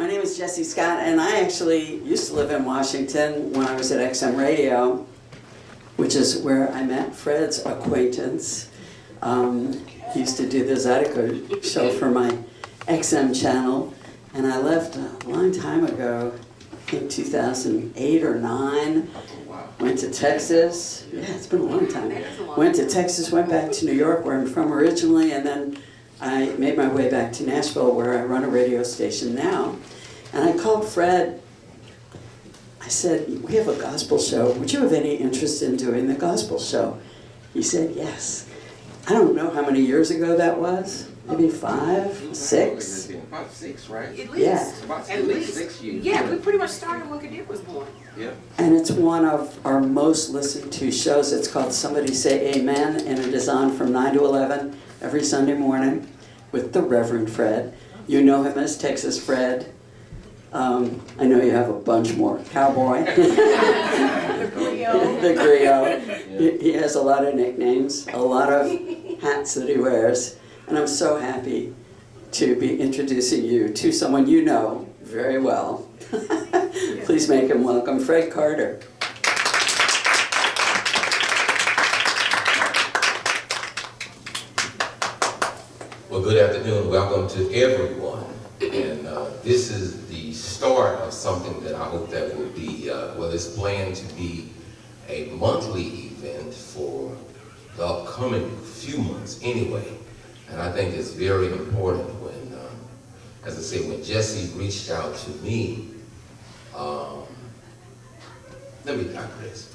My name is Jessie Scott, and I actually used to live in Washington when I was at XM Radio, which is where I met Fred's acquaintance. He used to do the Zydeco show for my XM channel, and I left a long time ago, I think 2008 or 9. Went to Texas. Yeah, it's been a long time. Went to Texas, went back to New York, where I'm from originally, and then I made my way back to Nashville, where I run a radio station now. And I called Fred. I said, we have a gospel show. Would you have any interest in doing the gospel show? He said, yes. I don't know how many years ago that was. Maybe 5, 6? About 6, right? At least. Yeah. At least 6 years. Yeah, we pretty much started when Kadir was born. Yeah. And it's one of our most listened to shows. It's called Somebody Say Amen, and it is on from 9 to 11 every Sunday morning with the Reverend Fred. You know him as Texas Fred. I know you have a bunch more. Cowboy. The griot. The griot. He has a lot of nicknames, a lot of hats that he wears. And I'm so happy to be introducing you to someone you know very well. Please make him welcome, Fred Carter. Well, good afternoon. Welcome to everyone. And this is the start of something that I hope that will be, well, it's planned to be a monthly event for the upcoming few months anyway. And I think it's very important when, as I say, when Jessie reached out to me, let me digress.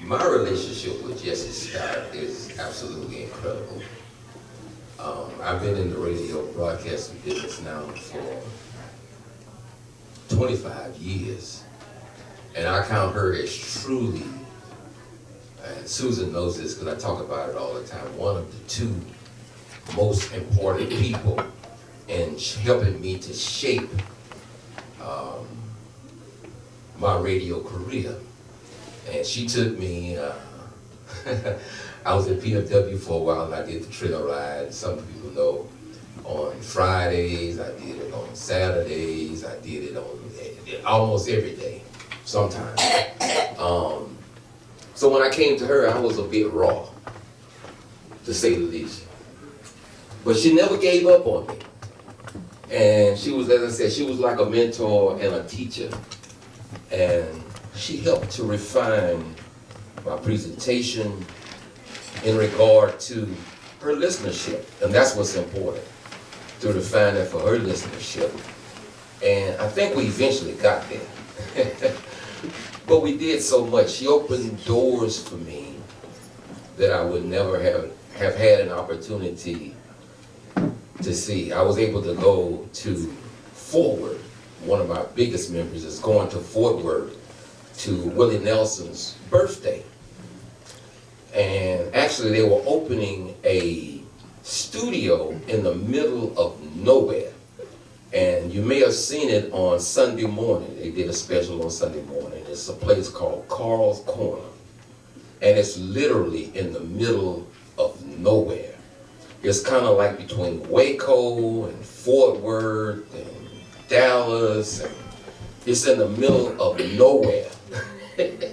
My relationship with Jessie Scott is absolutely incredible. I've been in the radio broadcasting business now for 25 years, and I count her as truly, and Susan knows this because I talk about it all the time, one of the 2 most important people in helping me to shape my radio career. And she took me, I was at PFW for a while and I did the trail ride. Some people know on Fridays, I did it on Saturdays, I did it on almost every day, sometimes. So when I came to her, I was a bit raw, to say the least. But she never gave up on me. And she was, as I said, she was like a mentor and a teacher. And she helped to refine my presentation in regard to her listenership. And that's what's important, to refine that for her listenership. And I think we eventually got there. But we did so much. She opened doors for me that I would never have had an opportunity to see. I was able to go to Fort Worth. One of my biggest memories is going to Fort Worth to Willie Nelson's birthday. And actually they were opening a studio in the middle of nowhere. And you may have seen it on Sunday morning. They did a special on Sunday morning. It's a place called Carl's Corner. And it's literally in the middle of nowhere. It's kind of like between Waco and Fort Worth and Dallas. And it's in the middle of nowhere. And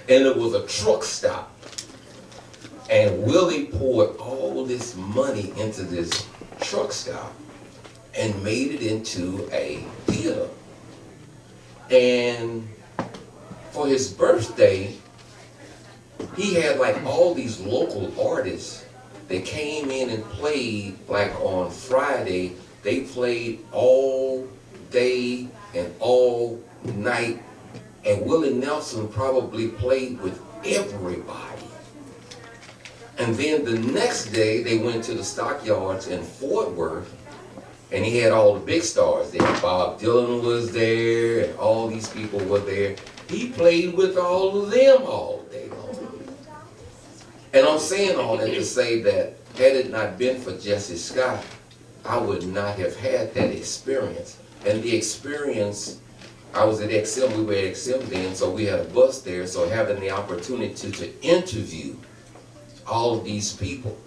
it was a truck stop. And Willie poured all this money into this truck stop and made it into a theater. And for his birthday, he had like all these local artists that came in and played. Like on Friday, they played all day and all night, and Willie Nelson probably played with everybody. And then the next day, they went to the stockyards in Fort Worth, and he had all the big stars there. Bob Dylan was there, and all these people were there. He played with all of them all day long. And I'm saying all that to say that had it not been for Jessie Scott, I would not have had that experience. And the experience, I was at XM, we were at XM then, so we had a bus there, so having the opportunity to interview all of these people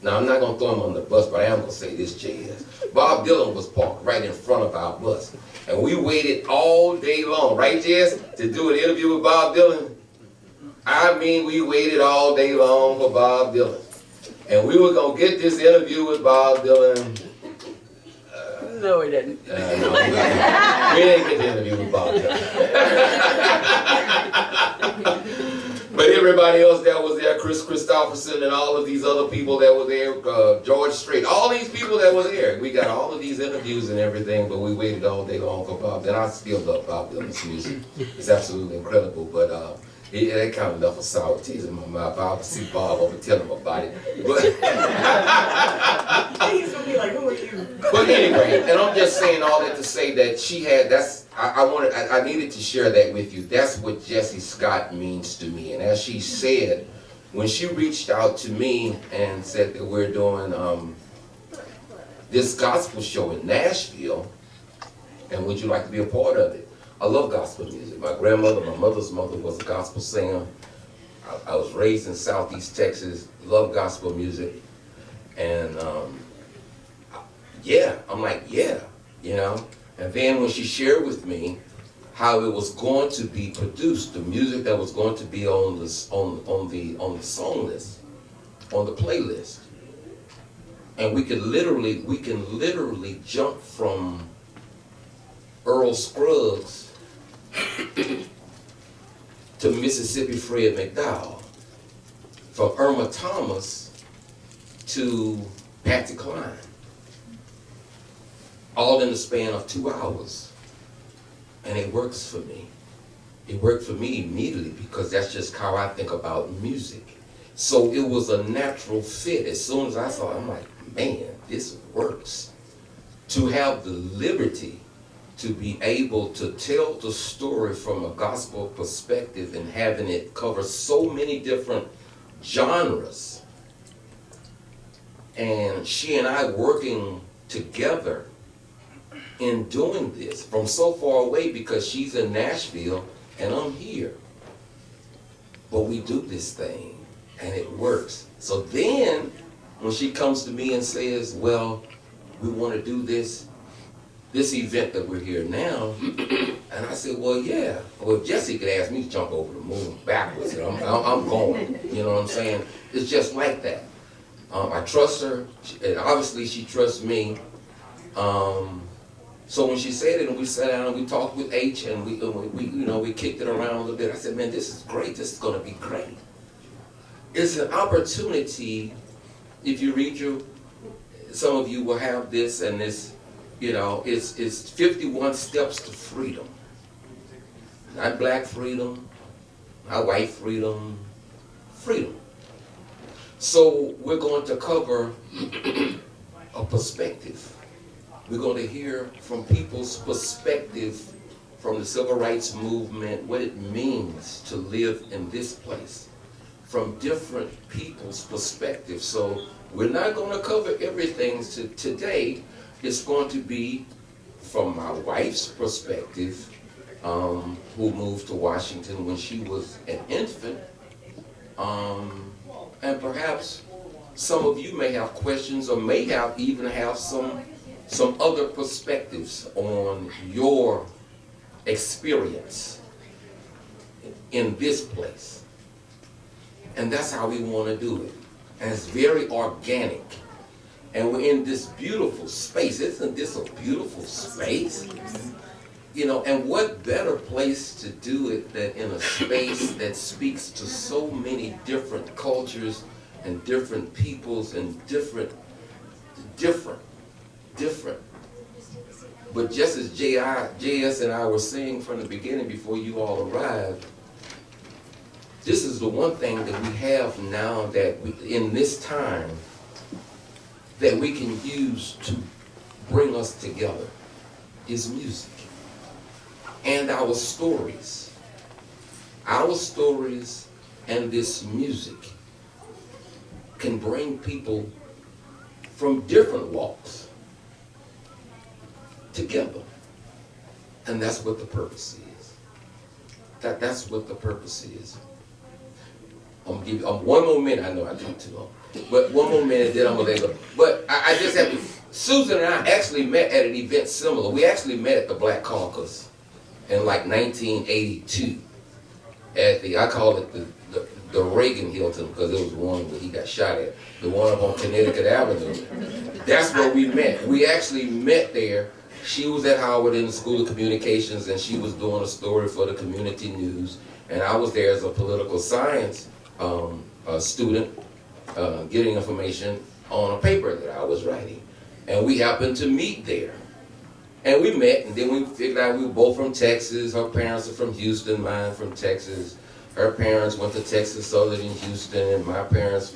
Now, I'm not going to throw him on the bus, but I am going to say this, J.S. Bob Dylan was parked right in front of our bus. And we waited all day long, right, Jess, to do an interview with Bob Dylan? I mean, we waited all day long for Bob Dylan. And we were going to get this interview with Bob Dylan. No, we didn't. No, we didn't get the interview with Bob Dylan. But everybody else that was there, Chris Christopherson and all of these other people that were there, George Strait, all these people that were there. We got all of these interviews and everything, but we waited all day long for Bob. And I still love Bob Dylan's music. It's absolutely incredible, but that kind of left a sour taste in my mouth. I would see Bob over and tell him about it. But He's gonna be like, who are you? But anyway, and I'm just saying all that to say that she had, I needed to share that with you. That's what Jessie Scott means to me. And as she said, when she reached out to me and said that we're doing this gospel show in Nashville, and would you like to be a part of it? I love gospel music. My grandmother, my mother's mother was a gospel singer. I was raised in Southeast Texas, love gospel music. And yeah, I'm like, yeah, you know. And then when she shared with me how it was going to be produced, the music that was going to be on the song list, on the playlist, and we can literally jump from Earl Scruggs to Mississippi Fred McDowell, from Irma Thomas to Patsy Cline, all in the span of 2 hours. And it works for me. It worked for me immediately because that's just how I think about music. So it was a natural fit. As soon as I saw it, I'm like, man, this works. To have the liberty to be able to tell the story from a gospel perspective and having it cover so many different genres. And she and I working together in doing this from so far away because she's in Nashville and I'm here. But we do this thing and it works. So then when she comes to me and says, well, we want to do this event that we're here now, and I said, well, yeah. Well, if Jessie could ask me to jump over the moon backwards, I'm going. You know what I'm saying? It's just like that. I trust her, and obviously she trusts me. So when she said it, and we sat down and we talked with H, and we kicked it around a little bit. I said, man, this is great. This is going to be great. It's an opportunity. If you read some of you will have this, and this. You know, it's 51 steps to freedom. Not black freedom, not white freedom, freedom. So we're going to cover a perspective. We're going to hear from people's perspective from the civil rights movement, what it means to live in this place, from different people's perspective. So we're not going to cover everything today. It's going to be from my wife's perspective, who moved to Washington when she was an infant. And perhaps some of you may have questions or may even have some other perspectives on your experience in this place. And that's how we want to do it. And it's very organic. And we're in this beautiful space. Isn't this a beautiful space? You know, and what better place to do it than in a space that speaks to so many different cultures and different peoples and different. But just as JS and I were saying from the beginning before you all arrived, this is the one thing that we have now that in this time that we can use to bring us together is music and our stories. Our stories and this music can bring people from different walks together. And that's what the purpose is. That's what the purpose is. I'm gonna give you one more minute. I know I talked too long, but one more minute, then I'm gonna let go. But I just have to. Susan and I actually met at an event similar. We actually met at the Black Caucus in like 1982 at I call it the Reagan Hilton, because it was the one where he got shot at, the one up on Connecticut Avenue. That's where we met. We actually met there. She was at Howard in the School of Communications, and she was doing a story for the community news, and I was there as a political science student, getting information on a paper that I was writing. And we happened to meet there. And we met, and then we figured out we were both from Texas. Her parents are from Houston, mine from Texas. Her parents went to Texas Southern in Houston, and my parents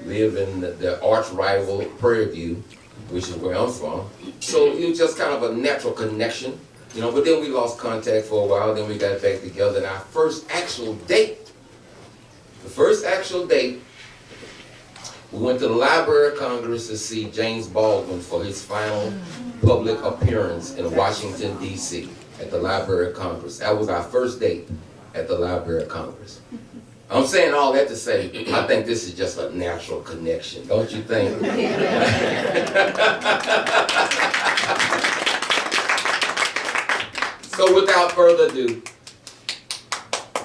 live in the arch rival Prairie View, which is where I'm from. So it was just kind of a natural connection, you know, but then we lost contact for a while, then we got back together, and our first actual date, we went to the Library of Congress to see James Baldwin for his final public appearance in Washington, D.C. at the Library of Congress. That was our first date at the Library of Congress. I'm saying all that to say, I think this is just a natural connection, don't you think? So without further ado,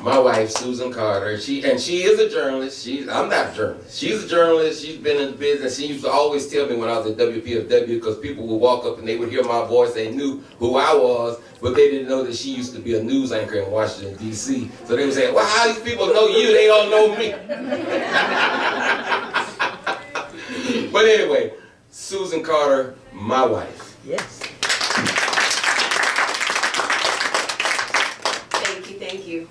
my wife, Susan Carter, she is a journalist. I'm not a journalist. She's a journalist. She's been in the business. She used to always tell me when I was at WPFW, because people would walk up and they would hear my voice. They knew who I was, but they didn't know that she used to be a news anchor in Washington, D.C. So they would say, well, how these people know you? They don't know me. But anyway, Susan Carter, my wife. Yes. Thank you.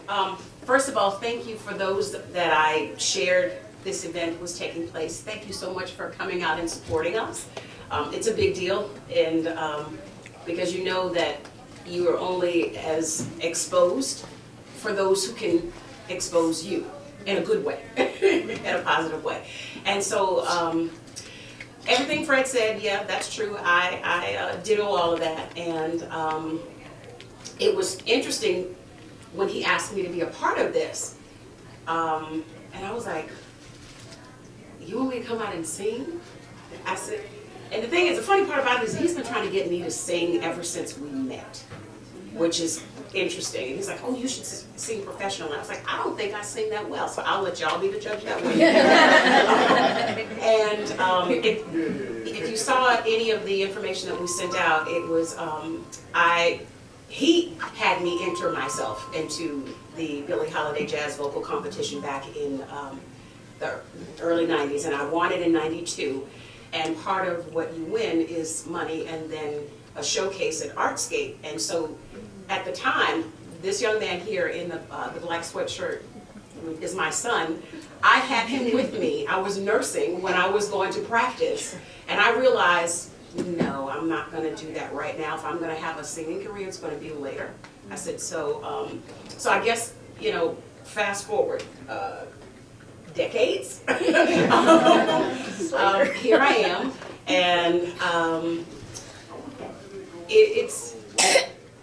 First of all, thank you for those that I shared this event was taking place. Thank you so much for coming out and supporting us. It's a big deal, and because you know that you are only as exposed for those who can expose you in a good way, in a positive way. And so everything Fred said, yeah, that's true. I ditto all of that, and it was interesting when he asked me to be a part of this, and I was like, you want me to come out and sing? I said, and the thing is, the funny part about it is he's been trying to get me to sing ever since we met, which is interesting. And he's like, oh, you should sing professional. And I was like, I don't think I sing that well, so I'll let y'all be the judge that way. And if you saw any of the information that we sent out, it was, he had me enter myself into the Billie Holiday Jazz Vocal Competition back in the early 90s, and I won it in 92. And part of what you win is money and then a showcase at Artscape. And so at the time, this young man here in the black sweatshirt is my son. I had him with me. I was nursing when I was going to practice, and I realized, no, I'm not going to do that right now. If I'm going to have a singing career, it's going to be later. I said, so I guess, you know, fast forward decades. Here I am, and it's,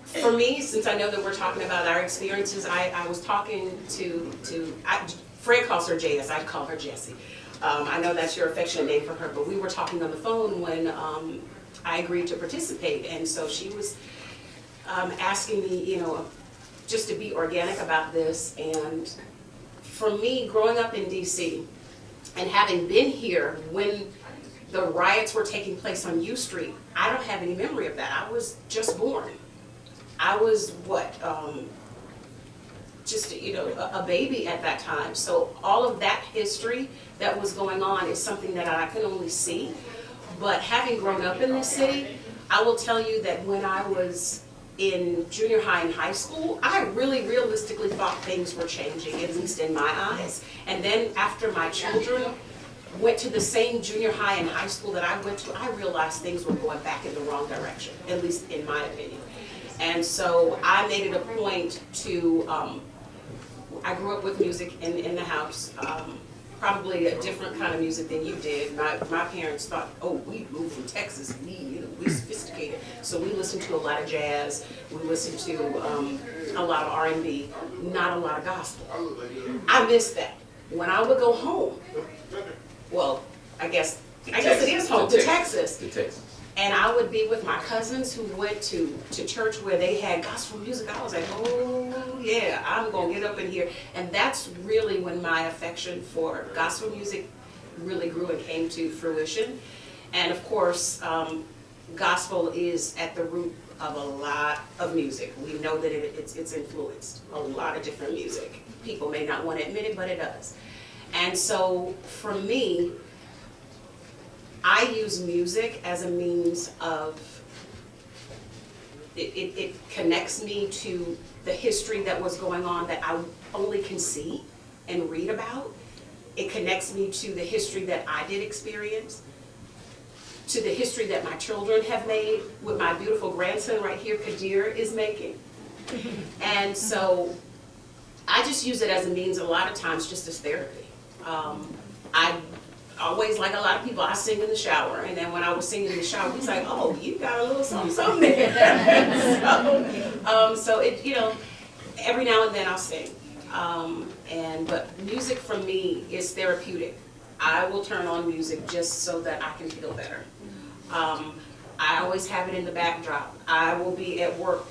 for me, since I know that we're talking about our experiences, I was talking to Fred calls her JS, I'd call her Jessie. I know that's your affectionate name for her, but we were talking on the phone when I agreed to participate, and so she was asking me, you know, just to be organic about this. And for me, growing up in DC and having been here when the riots were taking place on U Street, I don't have any memory of that. I was just born. I was what? Just, you know, a baby at that time. So all of that history that was going on is something that I can only see. But having grown up in this city, I will tell you that when I was in junior high and high school, I really realistically thought things were changing, at least in my eyes. And then after my children went to the same junior high and high school that I went to, I realized things were going back in the wrong direction, at least in my opinion. And so I made it a point to, I grew up with music in the house, probably a different kind of music than you did. My parents thought, oh, we moved from Texas, we're sophisticated. So we listened to a lot of jazz, we listened to a lot of R&B, not a lot of gospel. I missed that. when I would go home, well, I guess it is home, to Texas. To Texas. And I would be with my cousins who went to church where they had gospel music. I was like, oh yeah, I'm gonna get up in here. And that's really when my affection for gospel music really grew and came to fruition. And of course, gospel is at the root of a lot of music. We know that it's influenced a lot of different music. People may not want to admit it, but it does. And so for me, I use music as a means of, it connects me to the history that was going on that I only can see and read about. It connects me to the history that I did experience, to the history that my children have made, what my beautiful grandson right here, Kadir, is making. And so I just use it as a means a lot of times just as therapy. I always, like a lot of people, I sing in the shower, and then when I was singing in the shower, he's like, oh, you got a little something there. So it, you know, every now and then I'll sing. But music for me is therapeutic. I will turn on music just so that I can feel better. I always have it in the backdrop. I will be at work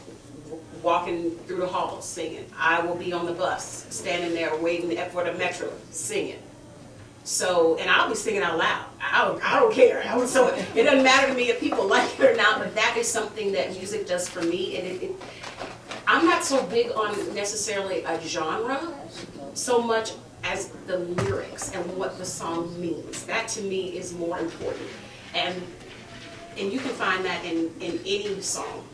walking through the halls singing. I will be on the bus standing there waiting for the metro singing. So, and I'll be singing out loud. I don't care. So it doesn't matter to me if people like it or not, but that is something that music does for me. And I'm not so big on necessarily a genre so much as the lyrics and what the song means. That to me is more important. And you can find that in any song.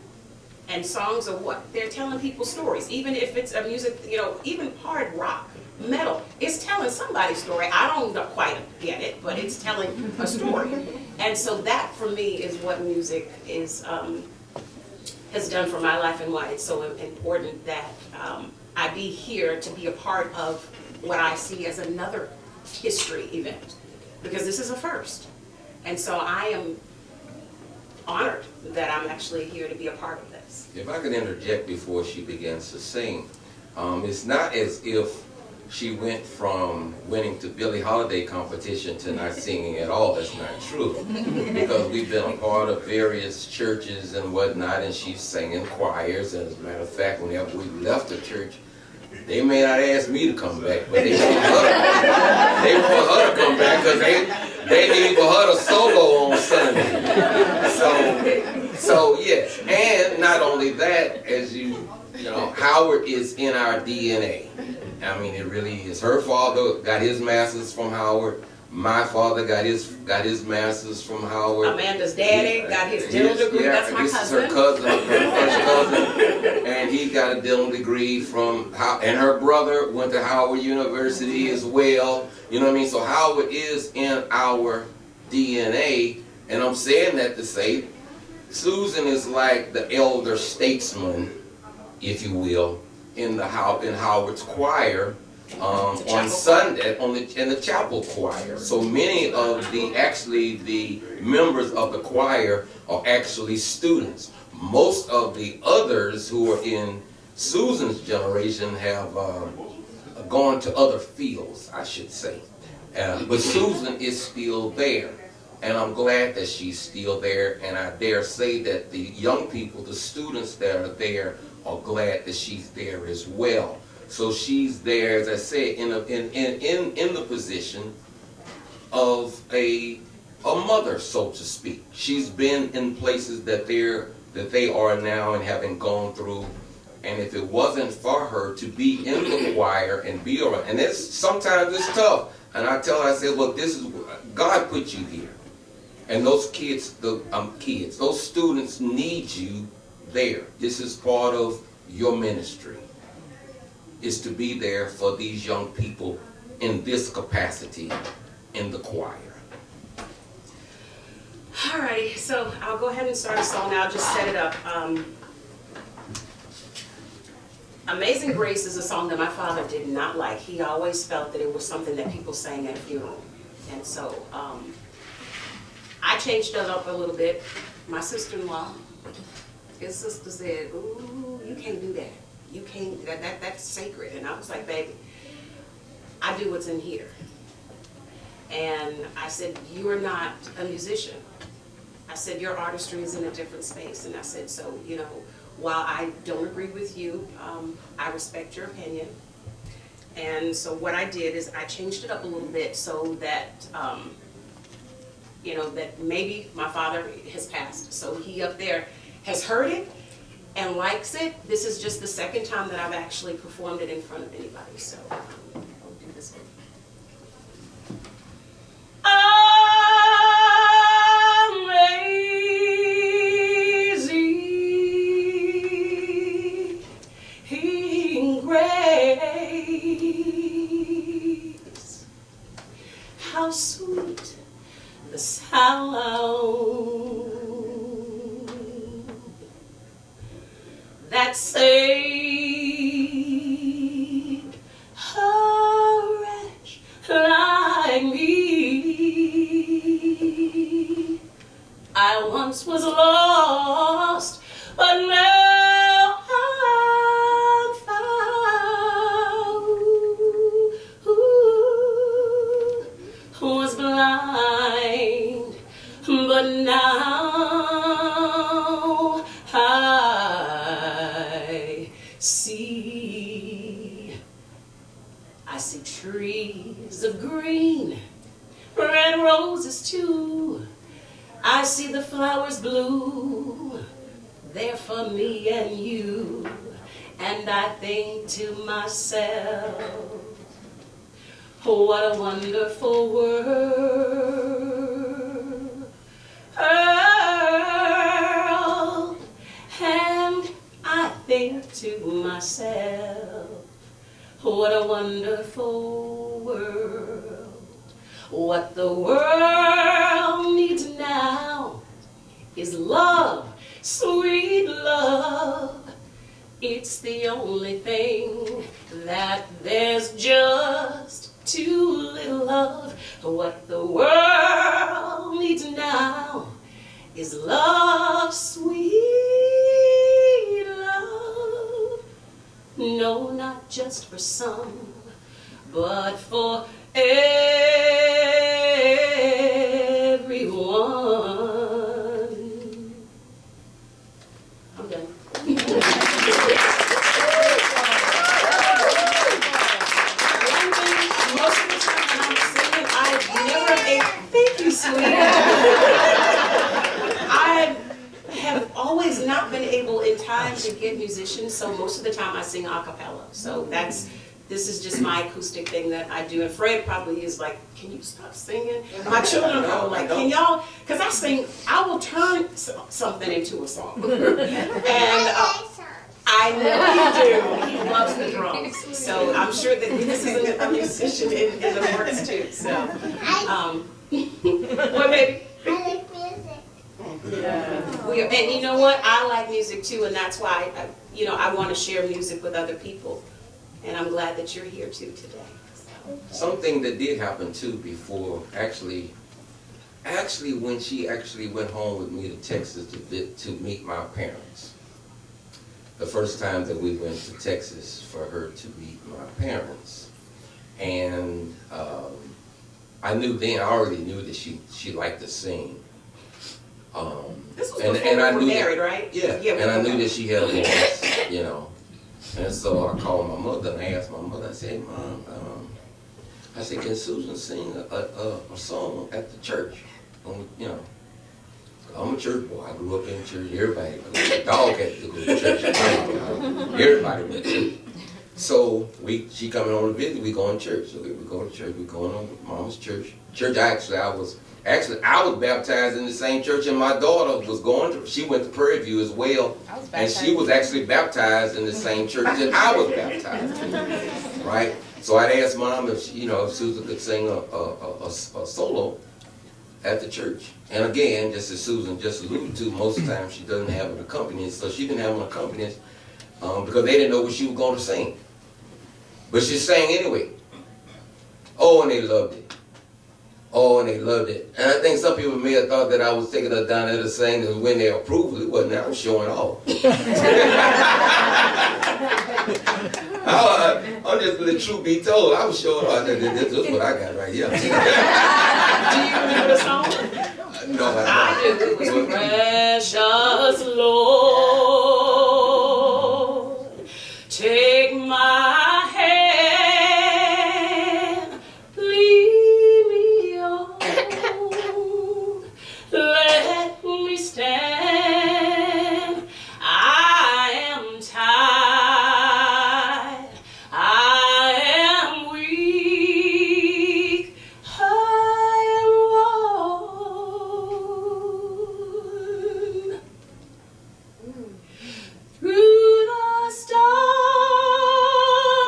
And songs are what? They're telling people stories. Even if it's a music, you know, even hard rock, metal, it's telling somebody's story. I don't quite get it, but it's telling a story. And so that for me is what music is has done for my life and why it's so important that I be here to be a part of what I see as another history event, because this is a first. And so I am honored that I'm actually here to be a part of this. If I could interject before she begins to sing, it's not as if she went from winning the Billie Holiday competition to not singing at all. That's not true. Because we've been a part of various churches and whatnot, and she's singing choirs. And as a matter of fact, whenever we left the church, they may not ask me to come back, but they want her to come back because they need for her to solo on Sunday. So yes, and not only that, as you know, Howard is in our DNA. I mean, it really is. Her father got his master's from Howard. My father got his master's from Howard. Amanda's daddy got his dental degree. That's my cousin. This is her cousin, her first cousin, and he got a dental degree from. And her brother went to Howard University as well. You know what I mean? So Howard is in our DNA, and I'm saying that to say, Susan is like the elder statesman, if you will, in Howard's choir. On Sunday, in the chapel choir. So many of the members of the choir are actually students. Most of the others who are in Susan's generation have gone to other fields, I should say. But Susan is still there. And I'm glad that she's still there. And I dare say that the young people, the students that are there, are glad that she's there as well. So she's there, as I said, in the position of a mother, so to speak. She's been in places that they are now and having gone through. And if it wasn't for her to be in the choir and be around, and sometimes it's tough. And I tell her, I say, look, this is God put you here, and those those students need you there. This is part of your ministry, is to be there for these young people in this capacity in the choir. Alrighty, so I'll go ahead and start a song now. I'll just set it up. Amazing Grace is a song that my father did not like. He always felt that it was something that people sang at a funeral. And so I changed it up a little bit. My sister-in-law, his sister said, ooh, you can't do that. You can't, that's sacred. And I was like, baby, I do what's in here. And I said, you are not a musician. I said, your artistry is in a different space. And I said, so, you know, while I don't agree with you, I respect your opinion. And so what I did is I changed it up a little bit so that, you know, that maybe my father has passed. So he up there has heard it and likes it. This is just the second time that I've actually performed it in front of anybody. So I'll do this one. Amazing grace, how sweet the sound that saved a wretch like me. I once was lost, but now I'm found. Was blind, but now I see. I see trees of green, red roses too. I see the flowers blue, they're for me and you. And I think to myself, what a wonderful world. And I think to myself, what a wonderful world. What the world needs now is love, sweet love. It's the only thing that there's just too little of. What the world needs now is love, sweet love. No, not just for some, but for everyone. I'm done. Most of the time when I'm singing, I've never been, thank you, sweetie. I have always not been able in time to get musicians, so most of the time I sing a cappella. So this is just my acoustic thing that I do. And Fred probably is like, can you stop singing? My children are like, can y'all, because I sing, I will turn something into a song. And I know he do. He loves the drums. So I'm sure that this is a musician in the works too. So, what, baby? I like music. Yeah. And you know what? I like music too, and that's why I want to share music with other people. And I'm glad that you're here too today. Something that did happen too before, actually when she actually went home with me to Texas to meet my parents. The first time that we went to Texas for her to meet my parents. And I already knew that she liked to sing. This was before we were married, right? Yeah, and I knew that she had a voice, you know. And so I called my mother and I asked my mother, I said, hey, Mom, I said, can Susan sing a song at the church? You know, I'm a church boy. I grew up in church. Everybody, the dog had to go to church. Everybody went to church. So she coming on a visit, we go to church. So we go to church, we going on Mama's church. I was baptized in the same church, and my daughter was going to. She went to Prairie View as well, and she was actually baptized in the same church that I was baptized in. Right. So I'd asked Mom if Susan could sing a solo at the church. And again, just as Susan just alluded to, most of the time she doesn't have an accompanist, so she didn't have an accompanist because they didn't know what she was going to sing. But she sang anyway. Oh, and they loved it. Oh, and they loved it. And I think some people may have thought that I was taking her down there to sing, and when they approved it wasn't. I was showing off. I'm just the truth be told. I was showing her this is what I got right here. Do you remember the song? No, I do. It was Precious Lord, take my hand, lead me on, let me stand. I am tired, I am weak, I am worn. Through the storm,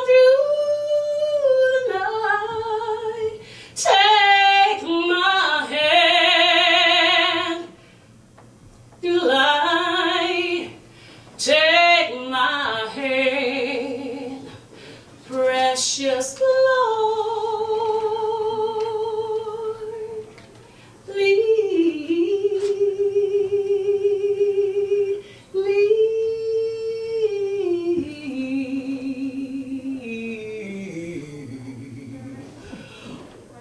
through the night, take my hand. Through light, take my hand. Precious Lord, lead me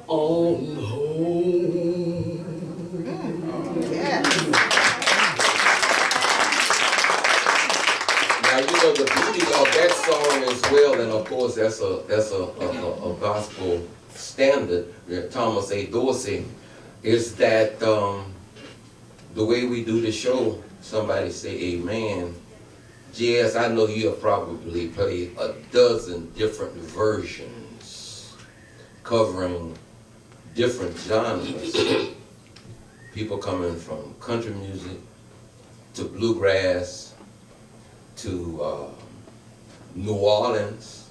on home. Now you know the beauty of that song as well, and of course that's a gospel standard. Thomas A. Dorsey, is that the way we do the show. Somebody say amen. Jazz, I know you have probably played a dozen different versions covering different genres. People coming from country music to bluegrass to New Orleans,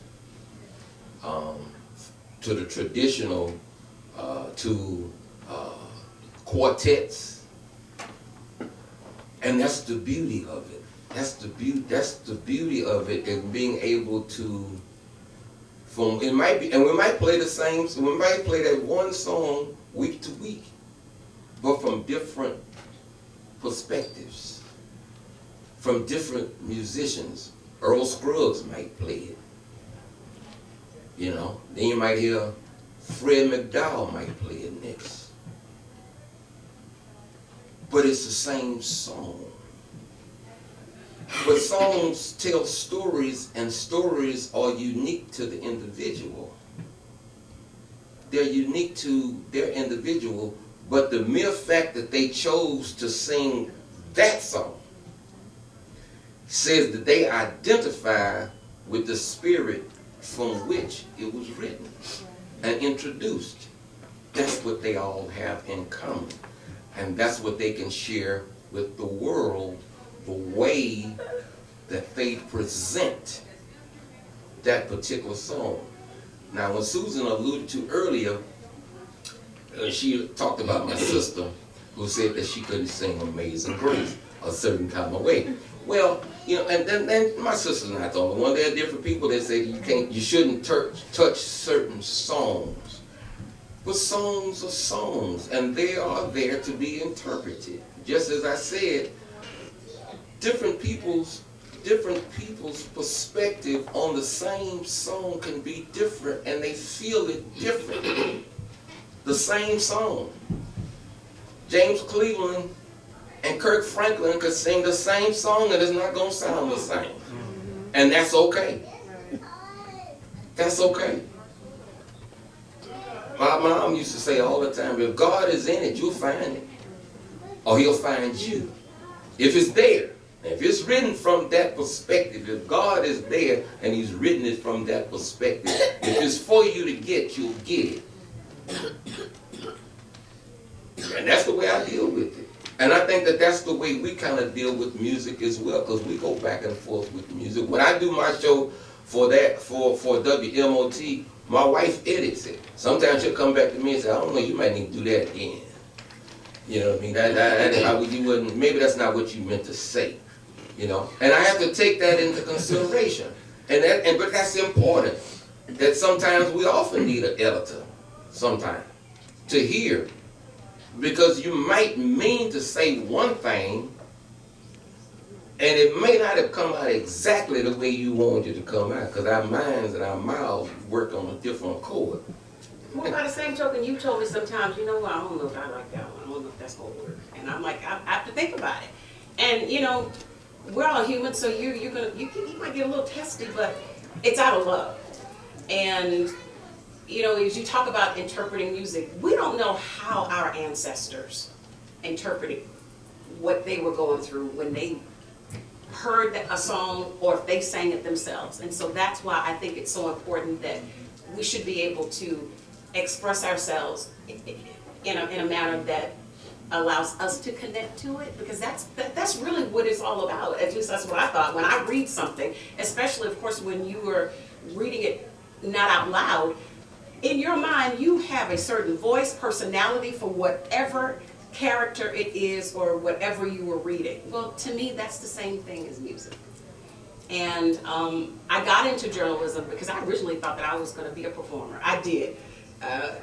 to the traditional, to quartets, and that's the beauty of it. That's the beauty of it, and being able to. It might be, and we might play the same. We might play that one song week to week, but from different perspectives, from different musicians. Earl Scruggs might play it, you know. Then you might hear Fred McDowell might play it next. But it's the same song. But songs tell stories, and stories are unique to the individual. They're unique to their individual, but the mere fact that they chose to sing that song says that they identify with the spirit from which it was written and introduced. That's what they all have in common. And that's what they can share with the world, the way that they present that particular song. Now, when Susan alluded to earlier, she talked about my sister who said that she couldn't sing Amazing Grace a certain kind of way. Well, you know, and then my sister's not the only one. There are different people that say you shouldn't touch certain songs. But songs are songs, and they are there to be interpreted. Just as I said, different people's perspective on the same song can be different, and they feel it differently. The same song. James Cleveland and Kirk Franklin could sing the same song, and it's not going to sound the same. And that's okay. That's okay. My mom used to say all the time, if God is in it, you'll find it. Or he'll find you. If it's there. If it's written from that perspective, if God is there and he's written it from that perspective, if it's for you to get, you'll get it. And that's the way I deal with it. And I think that that's the way we kind of deal with music as well, because we go back and forth with music. When I do my show for WMOT, my wife edits it. Sometimes she'll come back to me and say, I don't know, you might need to do that again. You know what I mean? Maybe that's not what you meant to say. You know? And I have to take that into consideration. But that's important. That sometimes we often need an editor, sometimes, to hear. Because you might mean to say one thing, And it may not have come out exactly the way you wanted it to come out, because our minds and our mouths work on a different chord. Well, by the same token, you told me sometimes, you know what, I don't know if I like that one. I don't know if that's gonna work. And I'm like, I have to think about it. And you know, we're all human, so you might get a little testy, but it's out of love. And you know, as you talk about interpreting music, we don't know how our ancestors interpreted what they were going through when they heard a song or if they sang it themselves. And so that's why I think it's so important that we should be able to express ourselves in a manner that allows us to connect to it, because that's really what it's all about. At least that's what I thought when I read something, especially of course when you were reading it not out loud. In your mind you have a certain voice, personality for whatever character it is or whatever you were reading. Well, to me that's the same thing as music. And I got into journalism because I originally thought that I was going to be a performer. I did.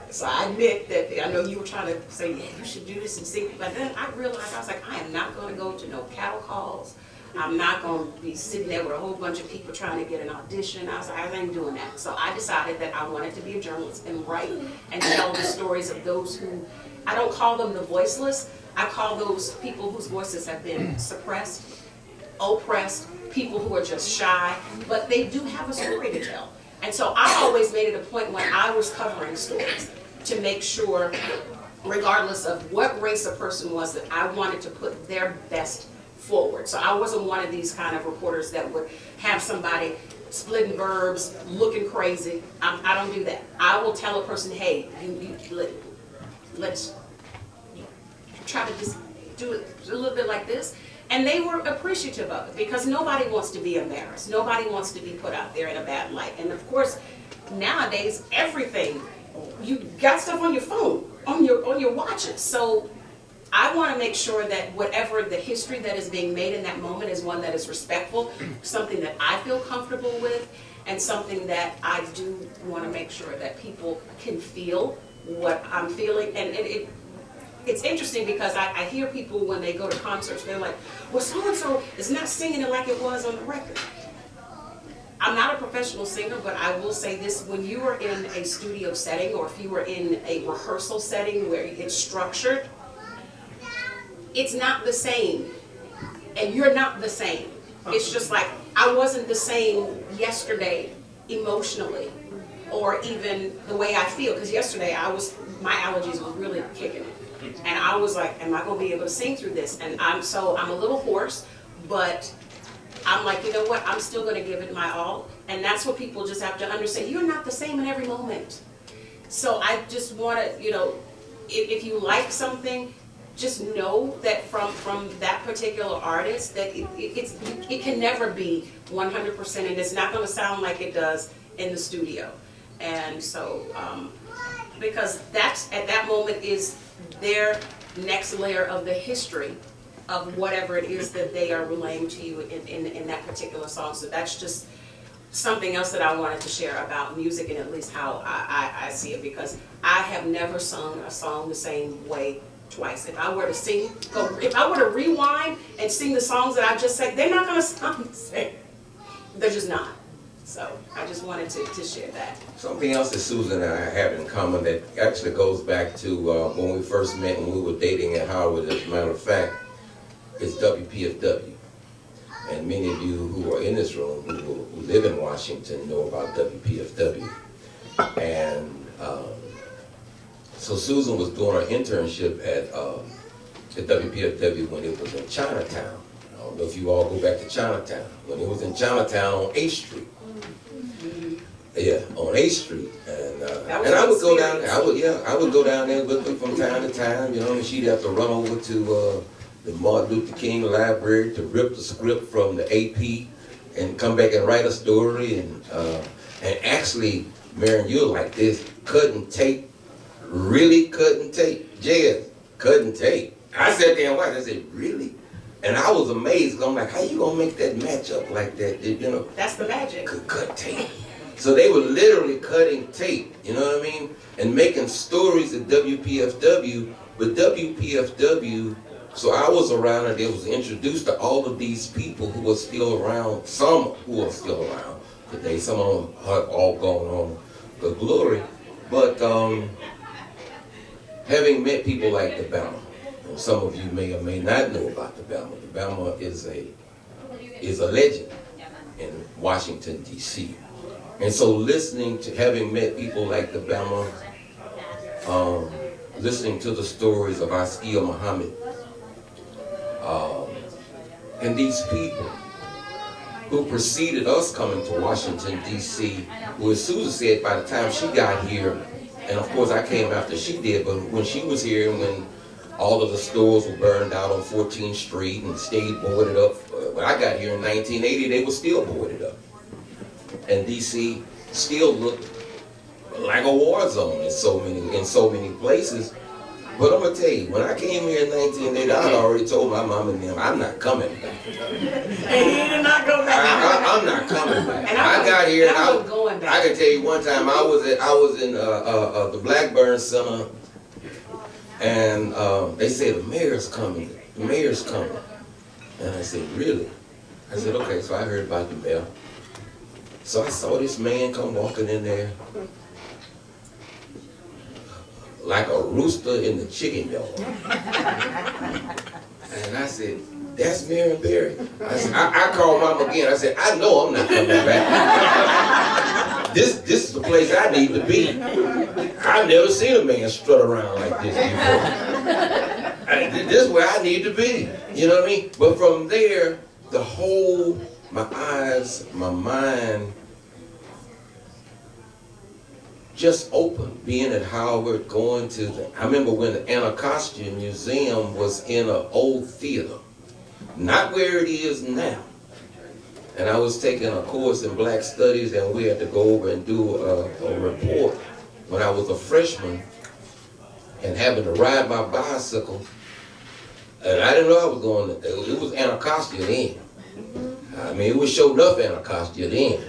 So I admit that I know you were trying to say, yeah, you should do this and sing, but then I realized, I was like, I am not going to go to no cattle calls. I'm not going to be sitting there with a whole bunch of people trying to get an audition. I was like, I ain't doing that. So I decided that I wanted to be a journalist and write and tell the stories of those who, I don't call them the voiceless, I call those people whose voices have been suppressed, oppressed, people who are just shy, but they do have a story to tell. And so I always made it a point when I was covering stories to make sure, regardless of what race a person was, that I wanted to put their best forward. So I wasn't one of these kind of reporters that would have somebody splitting verbs, looking crazy. I don't do that. I will tell a person, hey, let's try to just do it a little bit like this. And they were appreciative of it because nobody wants to be embarrassed. Nobody wants to be put out there in a bad light. And of course, nowadays, everything, you got stuff on your phone, on your watches. So I want to make sure that whatever the history that is being made in that moment is one that is respectful, something that I feel comfortable with, and something that I do want to make sure that people can feel what I'm feeling. And it's interesting because I hear people when they go to concerts, they're like, well, so-and-so is not singing it like it was on the record. I'm not a professional singer, but I will say this, when you are in a studio setting or if you are in a rehearsal setting where it's structured, it's not the same, and you're not the same. It's just like, I wasn't the same yesterday emotionally, or even the way I feel, because yesterday my allergies were really kicking in. And I was like, am I going to be able to sing through this? And I'm a little hoarse, but I'm like, you know what? I'm still going to give it my all. And that's what people just have to understand. You're not the same in every moment. So I just want to, you know, if you like something, just know that from that particular artist, that it can never be 100%, and it's not going to sound like it does in the studio. And so, because that's, at that moment, is their next layer of the history of whatever it is that they are relaying to you in that particular song. So that's just something else that I wanted to share about music, and at least how I see it, because I have never sung a song the same way twice. If I were to rewind and sing the songs that I just sang, they're not going to sound the same. They're just not. So I just wanted to share that. Something else that Susan and I have in common that actually goes back to when we first met when we were dating in Howard, as a matter of fact, is WPFW. And many of you who are in this room who live in Washington know about WPFW. And so Susan was doing her internship at WPFW when it was in Chinatown. I don't know if you all go back to Chinatown. When it was in Chinatown on 8th Street. Yeah, on 8th Street, and I would go down there. I would go down there with them from time to time. You know, and she'd have to run over to the Martin Luther King Library to rip the script from the AP and come back and write a story. And actually, Marion, you're like this, cutting tape, really cutting tape. Jazz, cutting tape. I sat there and watched. I said, really? And I was amazed. I'm like, how you gonna make that match up like that? You know, That's the magic. Cut tape. So they were literally cutting tape, you know what I mean? And making stories at WPFW, but WPFW So I was around and they was introduced to all of these people who were still around, some who are still around today, some of them have all gone on the glory. But having met people like the Bama, and some of you may or may not know about the Bama is a legend in Washington, D.C. And so having met people like the Bama, listening to the stories of Askia Muhammad, and these people who preceded us coming to Washington, D.C., who, as Susan said, by the time she got here, and of course I came after she did, but when she was here and when all of the stores were burned out on 14th Street and stayed boarded up, when I got here in 1980, they were still boarded up. And D.C. still looked like a war zone in so many places. But I'm gonna tell you, when I came here in 1980, I had already told my mom and them, I'm not coming back. And he did not go back. I'm not coming back. And I got here, and I wasn't going back. I can tell you one time, I was in the Blackburn Center, and they said the mayor's coming. The mayor's coming. And I said, really? I said, okay. So I heard about the mayor. So I saw this man come walking in there like a rooster in the chicken yard. And I said, that's Marion Barry. I called Mom again. I said, I know I'm not coming back. This is the place I need to be. I've never seen a man strut around like this before. This is where I need to be. You know what I mean? But from there, my eyes, my mind, just open, being at Howard, going to I remember when the Anacostia Museum was in an old theater, not where it is now. And I was taking a course in Black Studies, and we had to go over and do a report when I was a freshman, and having to ride my bicycle. And I didn't know I was going to, it was Anacostia then. I mean, it was sure enough Anacostia then.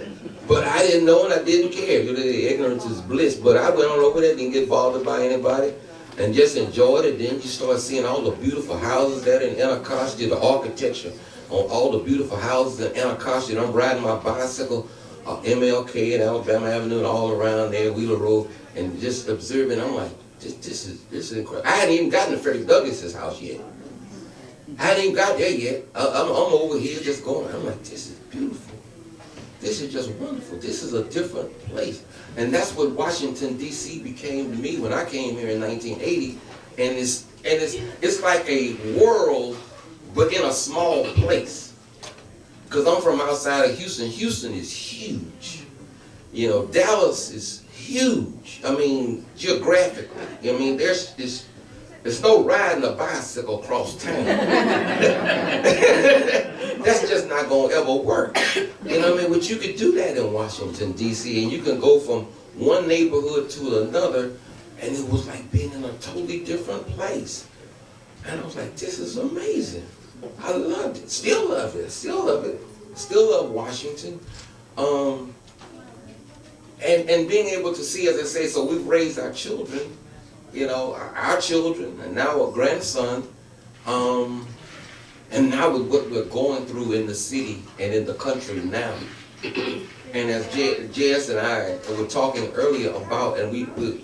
But I didn't know and I didn't care. Ignorance is bliss. But I went on over there, didn't get bothered by anybody, and just enjoyed it. Then you start seeing all the beautiful houses that in Anacostia, the architecture on all the beautiful houses in Anacostia. And I'm riding my bicycle, MLK and Alabama Avenue and all around there, Wheeler Road, and just observing. I'm like, this is incredible. I hadn't even gotten to Frederick Douglass's house yet. I hadn't even got there yet. I'm over here just going. I'm like, this is beautiful. This is just wonderful. This is a different place. And that's what Washington, D.C. became to me when I came here in 1980. And it's like a world, but in a small place. Because I'm from outside of Houston. Houston is huge. You know, Dallas is huge. I mean, geographically. I mean, there's no riding a bicycle across town. That's just not going to ever work. You know what I mean? But you could do that in Washington, D.C., and you can go from one neighborhood to another, and it was like being in a totally different place. And I was like, this is amazing. I loved it. Still love it. Still love it. Still love Washington. And being able to see, as I say, so we've raised our children, you know, our children, and now a grandson, and now with what we're going through in the city and in the country now. And as Jess and I were talking earlier about, and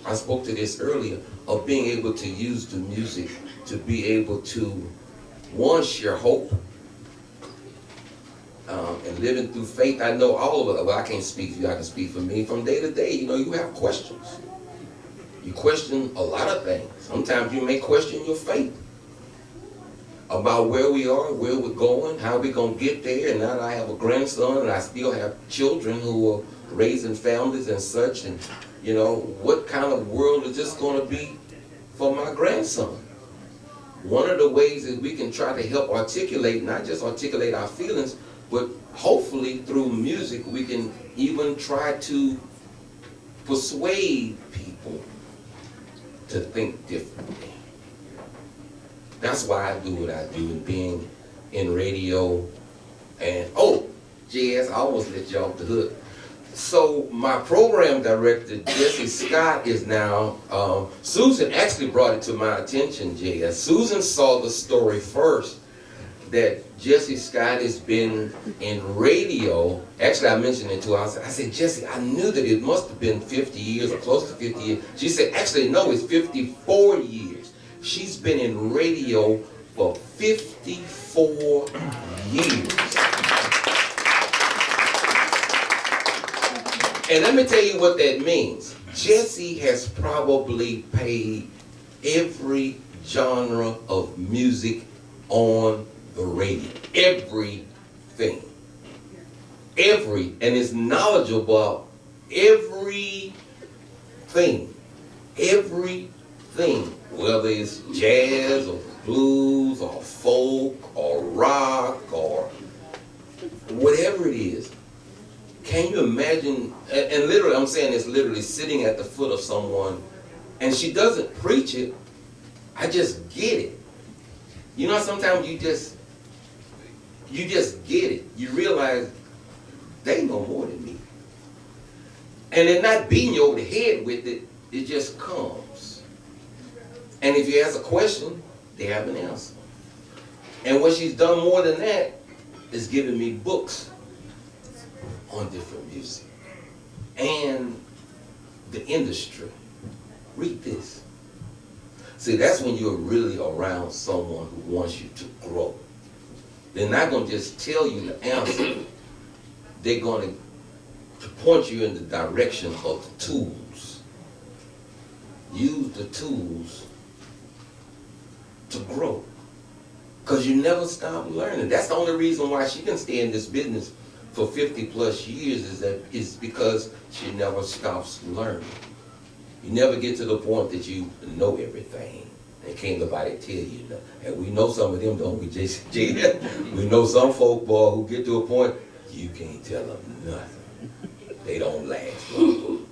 I spoke to this earlier, of being able to use the music to be able to, one, share hope, and living through faith. I know all of it, well, I can't speak for you, I can speak for me. From day to day, you know, you have questions. You question a lot of things. Sometimes you may question your faith about where we are, where we're going, how we're going to get there. And now that I have a grandson and I still have children who are raising families and such, and you know, what kind of world is this going to be for my grandson? One of the ways that we can try to help articulate, not just articulate our feelings, but hopefully through music we can even try to persuade people to think differently. That's why I do what I do, and being in radio. And oh, Jess, I almost let you off the hook. So my program director, Jessie Scott, is now, Susan actually brought it to my attention, Jay. Susan saw the story first, that Jessie Scott has been in radio. Actually, I mentioned it to her. I said, Jessie, I knew that it must have been 50 years or close to 50 years. She said, actually, no, it's 54 years. She's been in radio for 54 years. And let me tell you what that means. Jessie has probably played every genre of music on the radio. Everything. And is knowledgeable about everything. Everything. Whether it's jazz or blues or folk or rock or whatever it is. Can you imagine, and literally, I'm saying it's literally sitting at the foot of someone, and she doesn't preach it, I just get it. You know, sometimes you just get it. You realize they know more than me. And they're not beating you over the head with it, it just comes. And if you ask a question, they have an answer. And what she's done more than that is giving me books on different music and the industry. Read this. See, that's when you're really around someone who wants you to grow. They're not going to just tell you the answer. They're going to point you in the direction of the tools. Use the tools to grow. Because you never stop learning. That's the only reason why she can stay in this business for 50 plus years is because she never stops learning. You never get to the point that you know everything. And can't nobody tell you nothing. And we know some of them, don't we, Jessie? We know some folk, boy, who get to a point, you can't tell them nothing. They don't last long.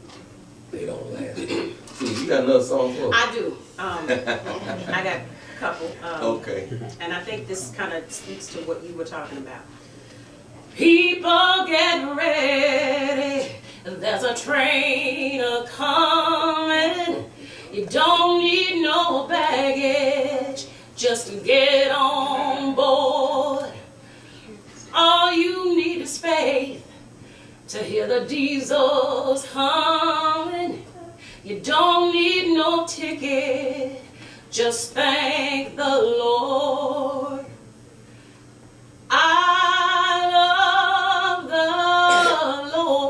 They don't last long. See, you got another song for us? I do. I got a couple. Okay. And I think this kind of speaks to what you were talking about. People get ready, there's a train a-coming. You don't need no baggage just to get on board. All you need is faith to hear the diesels humming. You don't need no ticket, just thank the Lord. I love the Lord.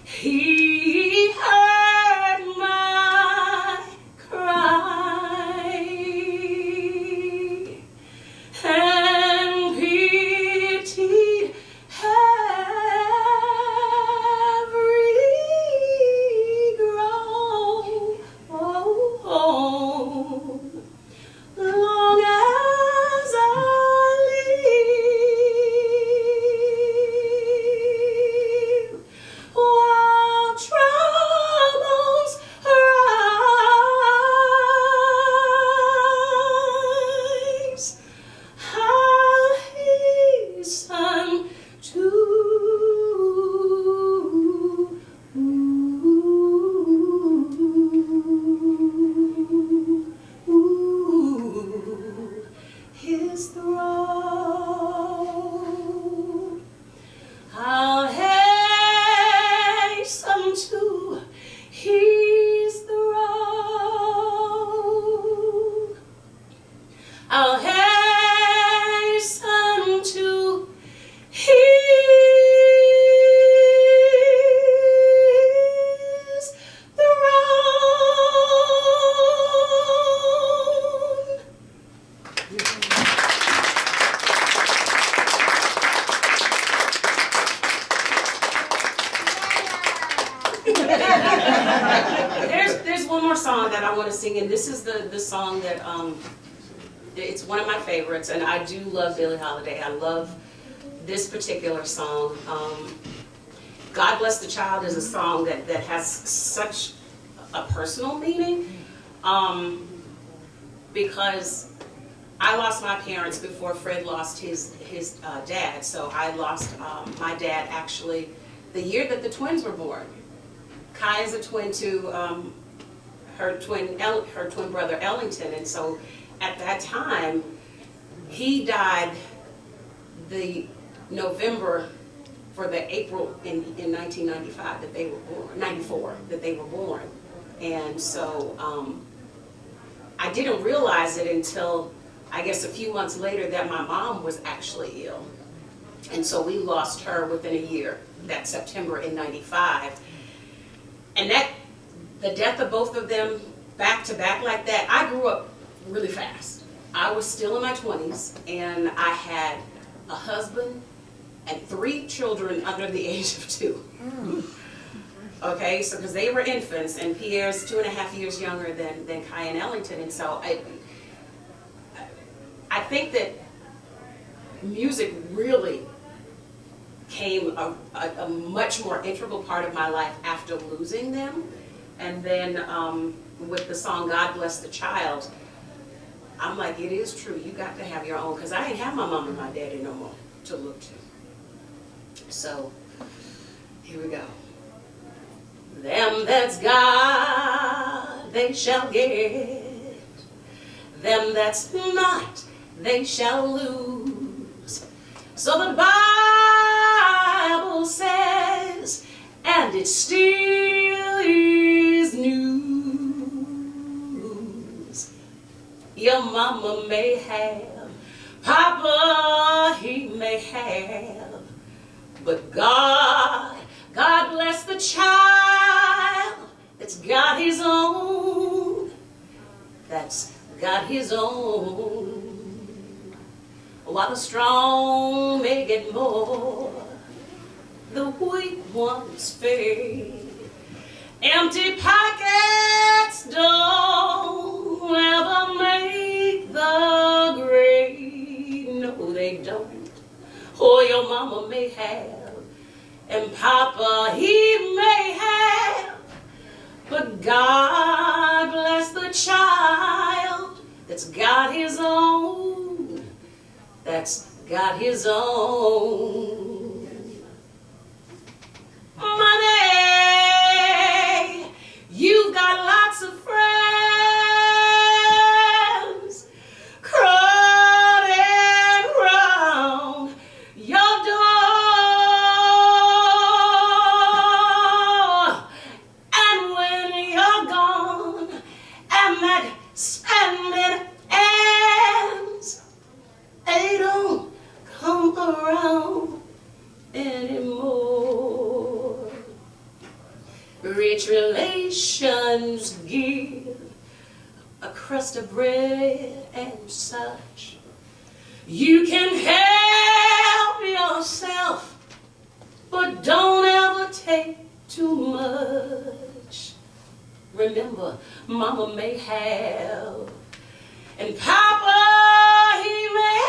He heard my cry and pitied every groan. Long as I live, while troubles rise, I'll hasten to His throne. I'll hasten to His throne. I'll hasten to His throne. There's one more song that I want to sing, and this is the song that it's one of my favorites, and I do love Billie Holiday. I love this particular song. God Bless the Child is a song that has such a personal meaning, because I lost my parents before Fred lost his dad. So I lost my dad actually the year that the twins were born. Kai is a twin to her twin brother Ellington, and so at that time he died the November for the April in 1995 that they were born, 94 that they were born, and so I didn't realize it until I guess a few months later that my mom was actually ill, and so we lost her within a year, that September in 95. And that, the death of both of them back to back like that, I grew up really fast. I was still in my 20s, and I had a husband and 3 children under the age of 2. Okay, so because they were infants, and Pierre's 2.5 years younger than Kai and Ellington, and so I think that music really became a much more integral part of my life after losing them. And then with the song God Bless the Child, I'm like, it is true, you got to have your own, because I ain't have my mom and my daddy no more to look to. So here we go. Them that's God, they shall get. Them that's not, they shall lose. So the Bible says, and it still is news. Your mama may have, Papa he may have, but God bless the child that's got his own, that's got his own. While the strong may get more, the weak ones fade. Empty pockets don't ever make the grade. No, they don't. Oh, your mama may have, and Papa he may have, but God bless the child that's got his own, that's got his own. Money, you've got lots of friends crowding round your door, and when you're gone and that spending ends, they don't come around anymore. Rich relations give a crust of bread and such. You can help yourself, but don't ever take too much. Remember, Mama may have, and Papa he may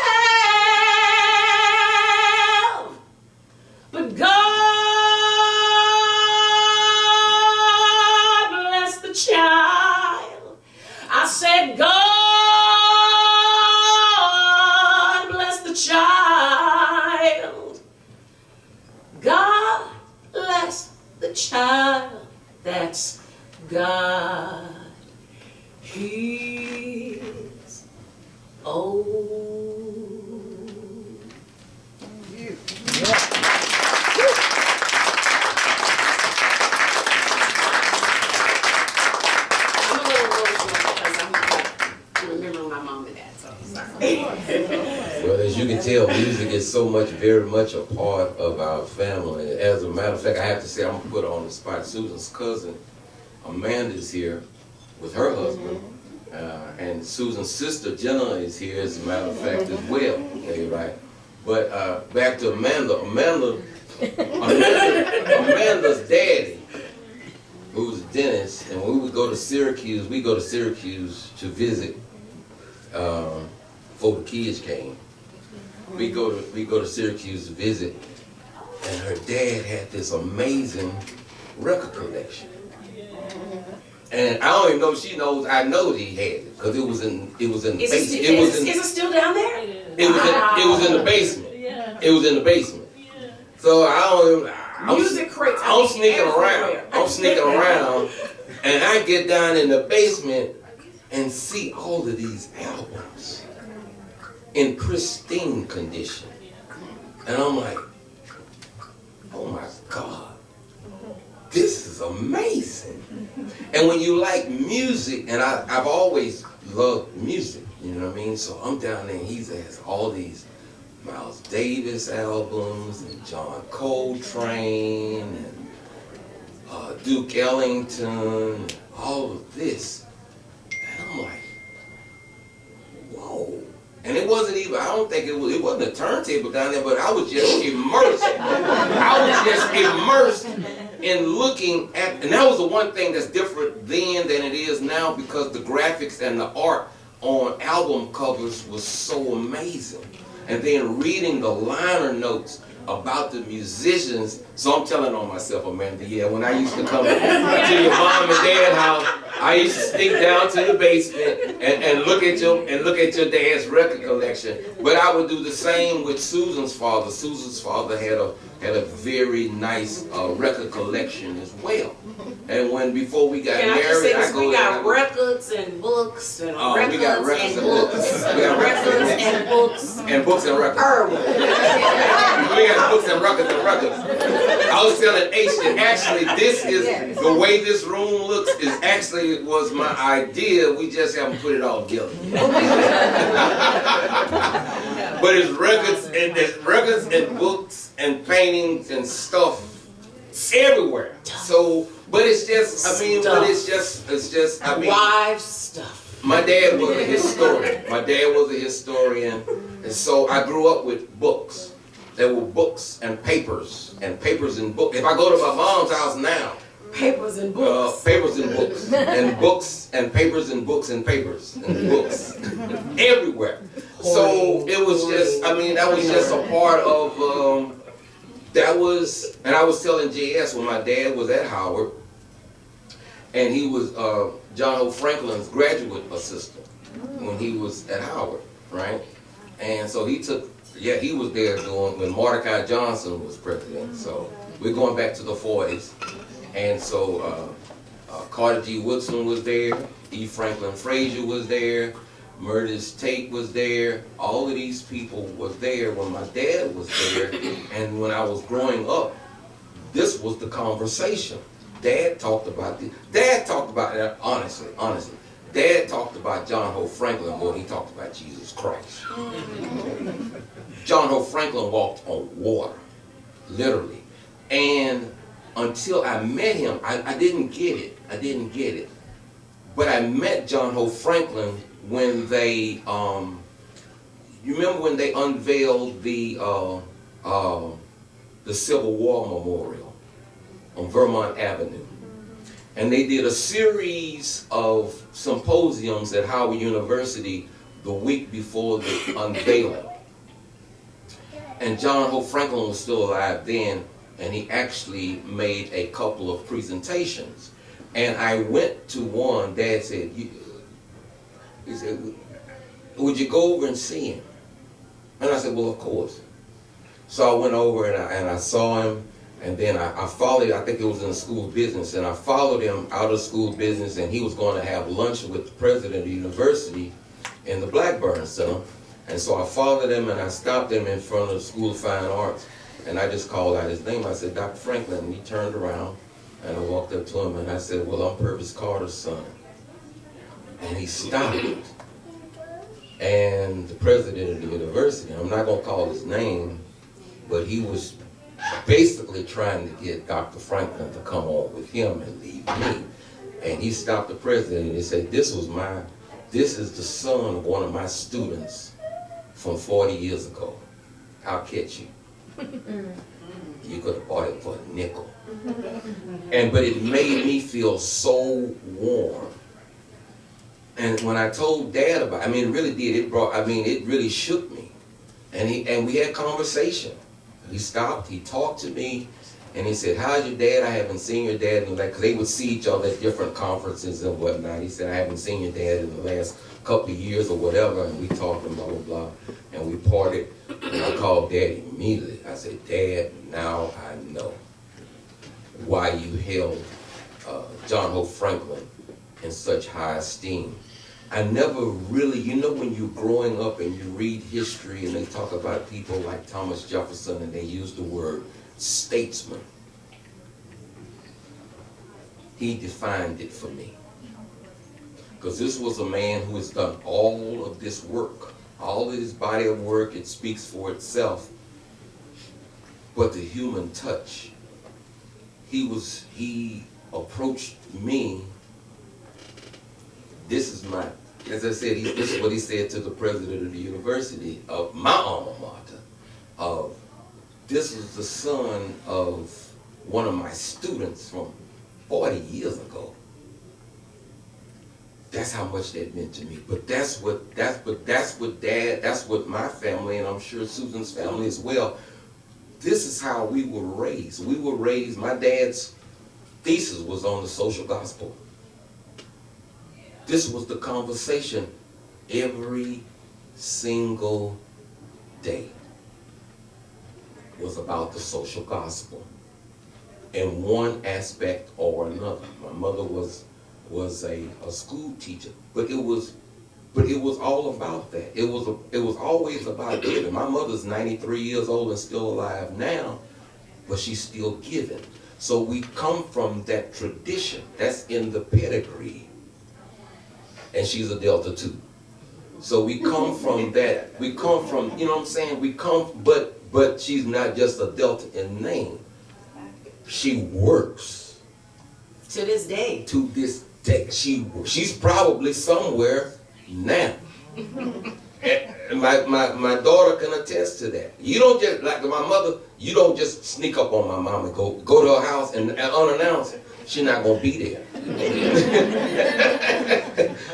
have, but God bless the child. I said, God bless the child. God bless the child that's God his own. I'm a little emotional because I'm remembering my mom and dad, so sorry. Well, as you can tell, music is so much, very much a part of our family. As a matter of fact, I have to say, I'm going to put her on the spot. Susan's cousin, Amanda's here with her husband. And Susan's sister, Jenna, is here, as a matter of fact, as well. Okay, right? But back to Amanda. Amanda's daddy, who's a dentist, and when we would go to Syracuse, we go to Syracuse to visit before the kids came. We go to Syracuse to visit, and her dad had this amazing record collection. And I don't even know if she knows. I know that he had it because it was in the basement. Is it still down there? It was in the basement. Yeah. It was in the basement. So I don't even. Music crates. I'm sneaking around. I'm sneaking around, and I get down in the basement and see all of these albums in pristine condition, and I'm like, oh my God, this is amazing. And when you like music, and I've always loved music, you know what I mean? So I'm down there, and he has all these Miles Davis albums, and John Coltrane, and Duke Ellington, and all of this. And I'm like, whoa. And it wasn't even, I don't think it wasn't a turntable down there, but I was just immersed. I was just immersed in looking at, and that was the one thing that's different then than it is now, because the graphics and the art on album covers was so amazing. And then reading the liner notes about the musicians. So I'm telling on myself, Amanda, yeah, when I used to come to your mom and dad house, I used to sneak down to the basement and look at your dad's record collection. But I would do the same with Susan's father. Susan's father had a very nice record collection as well. And before we got married, I just say this, we got and records and books and we got records and books. We got records and books. And books and records. We got books and records and records. I was telling H that actually this is, the way this room looks is actually was my idea. We just haven't put it all together. But it's records and books and paintings and stuff everywhere. So, but it's just, I mean, Wives stuff. my dad was a historian. My dad was a historian, and so I grew up with books. There were books and papers and books. If I go to my mom's house now, Papers and books. papers and books and books and papers and books and papers and books everywhere. So it was just, I mean, that was just a part of, that was, and I was telling JS when my dad was at Howard, and he was John O. Franklin's graduate assistant when he was at Howard, right? And so he was there doing, when Mordecai Johnson was president. So we're going back to the 40s. And so Carter G. Woodson was there, E. Franklin Frazier was there, Murtis Tate was there. All of these people was there when my dad was there. And when I was growing up, this was the conversation. Dad talked about honestly, Dad talked about John Hope Franklin more than he talked about Jesus Christ. John Hope Franklin walked on water, literally. And until I met him, I didn't get it. But I met John Hope Franklin when they, you remember when they unveiled the Civil War Memorial on Vermont Avenue? And they did a series of symposiums at Howard University the week before the unveiling. And John Hope Franklin was still alive then, and he actually made a couple of presentations. And I went to one. Dad said, he said, would you go over and see him? And I said, well, of course. So I went over and I saw him, and then I followed, I think it was in the school business, and I followed him out of school business, and he was going to have lunch with the president of the university in the Blackburn Center. And so I followed him, and I stopped him in front of the School of Fine Arts, and I just called out his name. I said, Dr. Franklin. And he turned around, and I walked up to him, and I said, well, I'm Purvis Carter's son. And he stopped. And the president of the university, I'm not going to call his name, but he was basically trying to get Dr. Franklin to come on with him and leave me. And he stopped the president, and he said, this is the son of one of my students from 40 years ago. I'll catch you. You could have bought it for a nickel. But it made me feel so warm. And when I told Dad about it, I mean, it really did. It really shook me. And we had conversation. He stopped, he talked to me, And he said, how's your dad? I haven't seen your dad in because they would see each other at different conferences and whatnot. He said, I haven't seen your dad in the last couple of years or whatever. And we talked and blah, blah, blah. And we parted. And I called Dad immediately. I said, Dad, now I know why you held John Hope Franklin in such high esteem. I never really, you know, when you're growing up and you read history and they talk about people like Thomas Jefferson and they use the word statesman. He defined it for me. Because this was a man who has done all of this work. All of his body of work, it speaks for itself. But the human touch, he approached me. This is my, as I said, this is what he said to the president of the university of my alma mater. This is the son of one of my students from 40 years ago. That's how much that meant to me. But that's what Dad, that's what my family, and I'm sure Susan's family as well. This is how we were raised. We were raised, my dad's thesis was on the social gospel. This was the conversation every single day was about the social gospel in one aspect or another. My mother was a school teacher, but it was all about that. It was always about giving. My mother's 93 years old and still alive now, but she's still giving. So we come from that tradition. That's in the pedigree. And she's a Delta too. So we come from that. We come from, you know what I'm saying? We come, but she's not just a Delta in name. She works. To this day. To this day. She's probably somewhere now. And my daughter can attest to that. You don't just, like my mother, you don't just sneak up on my mom and go to her house and unannounced. She's not going to be there.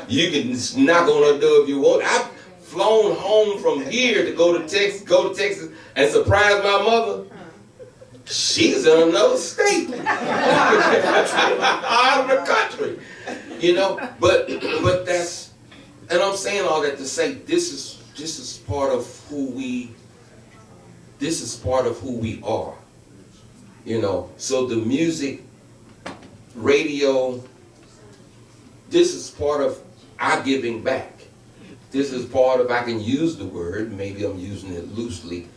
You can knock on her door if you want. I've flown home from here to go to Texas and surprise my mother. She's in another state. Out of the country. You know, but that's, and I'm saying all that to say this is part of who we are. You know, so the music, radio, this is part of our giving back. This is part of, I can use the word, maybe I'm using it loosely,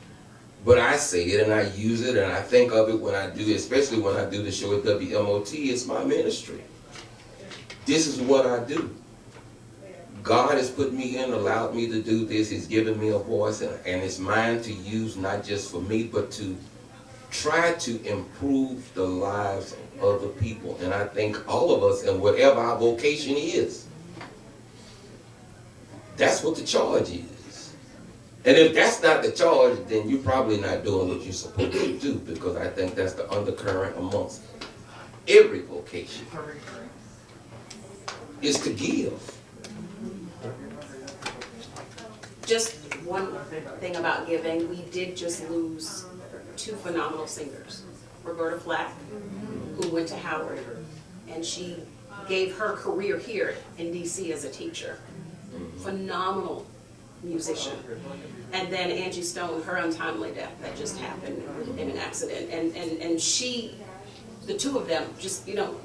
but I say it and I use it and I think of it when I do, especially when I do the show at WMOT, it's my ministry. This is what I do. God has put me in, allowed me to do this. He's given me a voice and it's mine to use not just for me, but to try to improve the lives of other people. And I think all of us, and whatever our vocation is, that's what the charge is. And if that's not the charge, then you're probably not doing what you're supposed to do, because I think that's the undercurrent amongst every vocation, is to give. Just one thing about giving, we did just lose two phenomenal singers. Roberta Flack, who went to Howard, and she gave her career here in DC as a teacher. Phenomenal musician. And then Angie Stone, her untimely death that just happened in an accident. And she, the two of them, just, you know,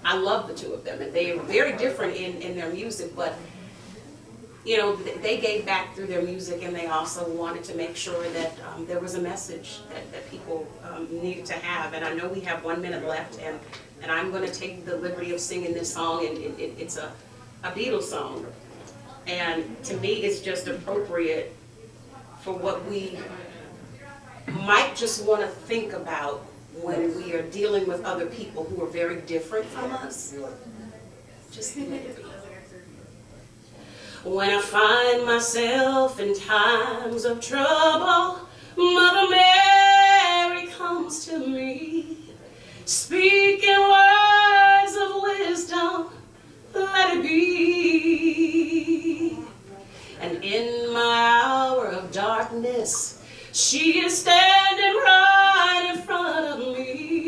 I love the two of them. And they are very different in their music, but you know, they gave back through their music, and they also wanted to make sure that there was a message that people needed to have. And I know we have 1 minute left, and I'm going to take the liberty of singing this song, and it's a Beatles song. And to me, it's just appropriate for what we might just want to think about when we are dealing with other people who are very different from us. Just let it be. When I find myself in times of trouble, Mother Mary comes to me, speaking words of wisdom, let it be. And in my hour of darkness, she is standing right in front of me.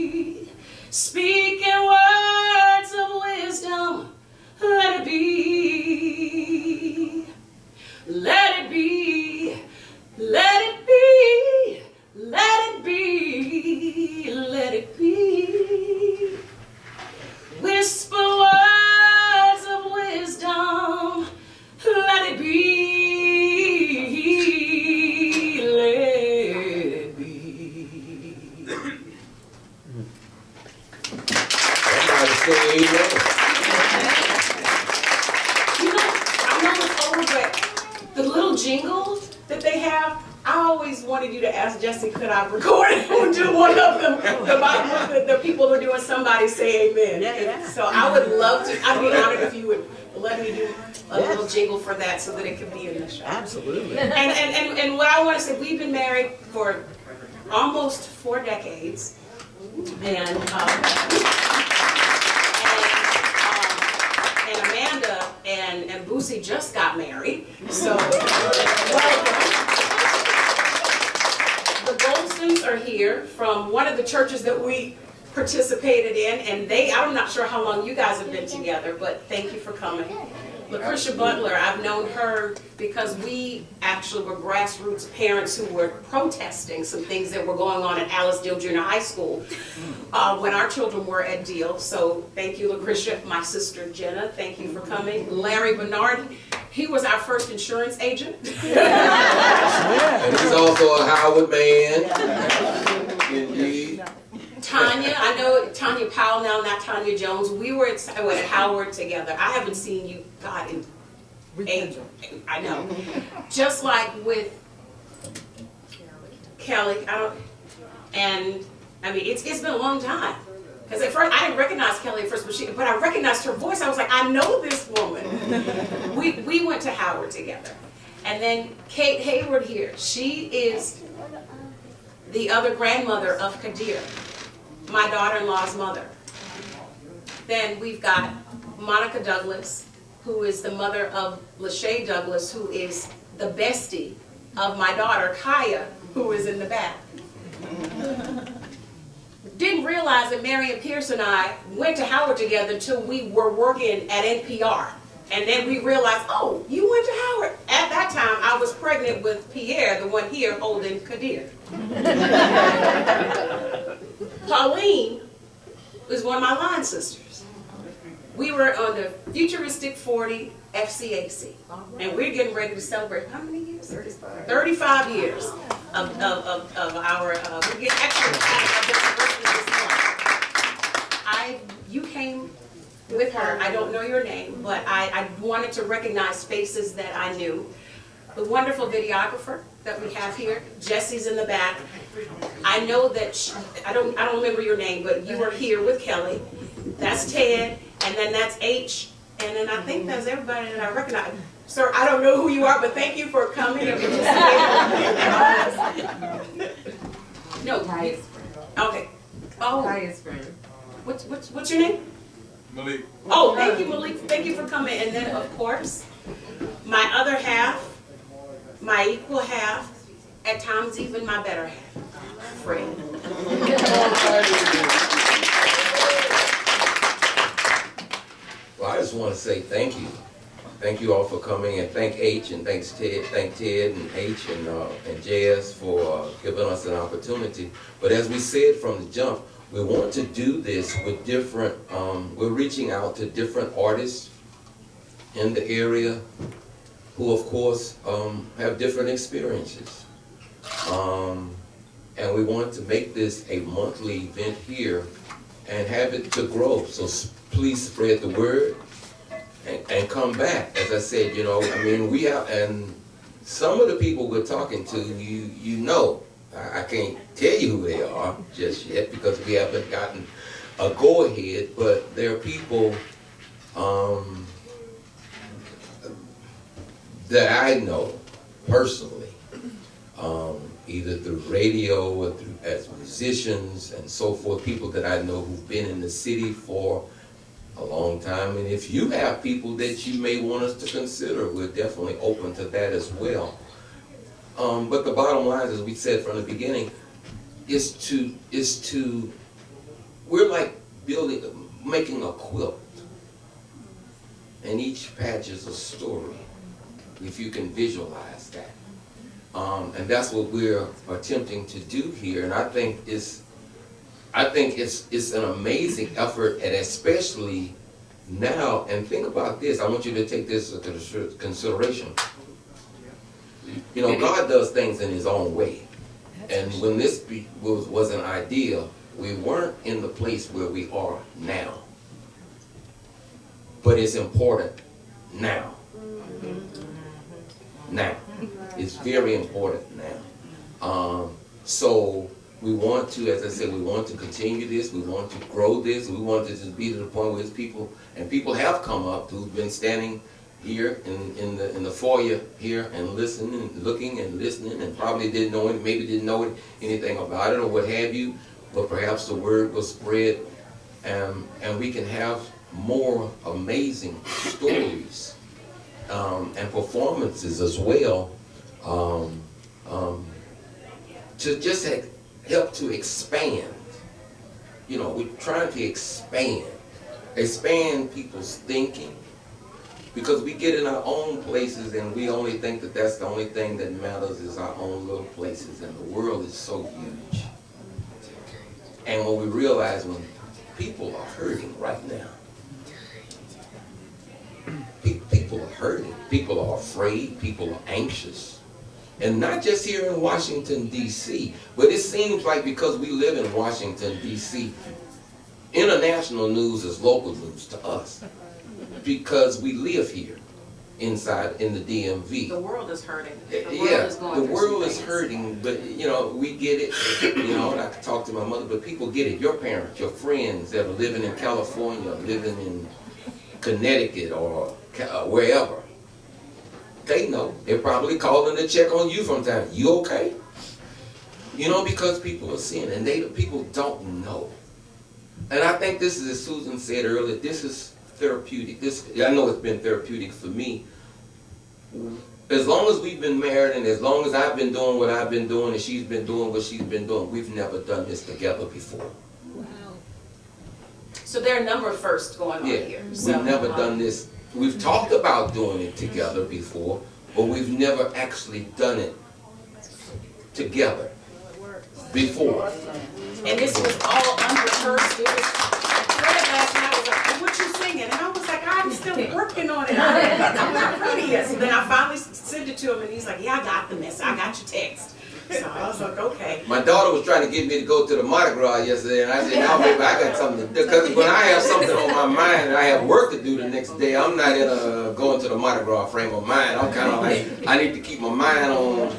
they have, I always wanted you to ask Jessie, could I record it and do one of them? The people are doing Somebody Say Amen. Yeah. So I would love to, I'd be honored if you would let me do a little jingle for that so that it could be in the show. Absolutely. And what I want to say, we've been married for almost 4 decades. And Amanda and Boosie just got married. So welcome. The Goldsons are here from one of the churches that we participated in, and I'm not sure how long you guys have been together, but thank you for coming. Lucretia Butler, I've known her because we actually were grassroots parents who were protesting some things that were going on at Alice Deal Junior High School when our children were at Deal. So thank you, Lucretia. My sister Jenna, thank you for coming. Larry Bernard, he was our first insurance agent. And he's also a Howard man. Indeed. Tanya, I know Tanya Powell now, not Tanya Jones. We were at Howard together. I haven't seen you, God, in 8, I know. Just like with Kelly, I mean, it's been a long time. Because at first, I didn't recognize Kelly at first, but I recognized her voice. I was like, I know this woman. We went to Howard together. And then Kate Hayward here, she is the other grandmother of Kadir, my daughter-in-law's mother. Then we've got Monica Douglas, who is the mother of Lachey Douglas, who is the bestie of my daughter, Kaya, who is in the back. Didn't realize that Marion Pierce and I went to Howard together until we were working at NPR. And then we realized, oh, you went to Howard. At that time, I was pregnant with Pierre, the one here holding Kadir. Pauline was one of my line sisters. We were on the Futuristic 40 FCAC. And we're getting ready to celebrate, how many years? 35 years of our, we're getting extra of this this month. You came with her, I don't know your name, but I wanted to recognize faces that I knew. The wonderful videographer that we have here, Jessie's in the back. I know that, I don't remember your name, but you were here with Kelly. That's Ted, and then that's H, and then I think that's everybody that I recognize. Sir, I don't know who you are, but thank you for coming and participating. No, Kaya's friend. okay. Oh, Kaya's friend. what's your name? Malik. Oh, thank you, Malik. Thank you for coming. And then, of course, my other half, my equal half, at times even my better half, Fred. Well, I just want to say thank you. Thank you all for coming, and thank H, and thank Ted and H and Jazz for giving us an opportunity. But as we said from the jump, we want to do this with different, we're reaching out to different artists in the area who, of course, have different experiences. And we want to make this a monthly event here and have it to grow. So please spread the word and come back. As I said, you know, I mean, we have, and some of the people we're talking to, you know, I can't tell you who they are just yet because we haven't gotten a go-ahead, but there are people that I know personally, either through radio or through, as musicians and so forth, people that I know who've been in the city for a long time. And if you have people that you may want us to consider, we're definitely open to that as well. But the bottom line, as we said from the beginning, is to we're like making a quilt, and each patch is a story, if you can visualize that. And that's what we're attempting to do here, and I think it's an amazing effort, and especially now. And think about this. I want you to take this into consideration. You know, God does things in His own way. And when this was an idea, we weren't in the place where we are now. But it's important now. Now. is very important now. So we want to, as I said, we want to continue this, we want to grow this, we want to just be to the point where it's people, and people have come up who've been standing here in the foyer here and listening and looking and listening and probably didn't know it, maybe didn't know anything about it or what have you, but perhaps the word was spread, and we can have more amazing stories and performances as well, to just help to expand. You know, we're trying to expand people's thinking, because we get in our own places and we only think that that's the only thing that matters is our own little places, and the world is so huge. And when we realize when people are hurting right now, people are hurting, people are afraid, people are anxious. And not just here in Washington, D.C., but it seems like because we live in Washington, D.C., international news is local news to us, because we live here inside in the DMV. The world is hurting. The world is hurting, but you know, we get it, you know, and I can talk to my mother, but people get it. Your parents, your friends that are living in California, living in Connecticut or wherever, they know. They're probably calling to check on you from time. You okay? You know, because people are seeing, and people don't know. And I think this is, as Susan said earlier, this is therapeutic. I know it's been therapeutic for me. As long as we've been married and as long as I've been doing what I've been doing and she's been doing what she's been doing, we've never done this together before. Wow. So there are a number of firsts going on here. So, we've never done this. We've talked about doing it together before, but we've never actually done it together before. And this was all unrehearsed. It was Fred last night was like, "What you singing?" And I was like, "I'm still working on it. I'm not ready yet." So then I finally sent it to him, and he's like, "Yeah, I got the message. I got your text." So I was like, "Okay." My daughter was trying to get me to go to the Mardi Gras yesterday, and I said, "No, baby, I got something to do." Because when I have something on my mind and I have work to do the next day, I'm not in a going to the Mardi Gras frame of mind. I'm kind of like, I need to keep my mind on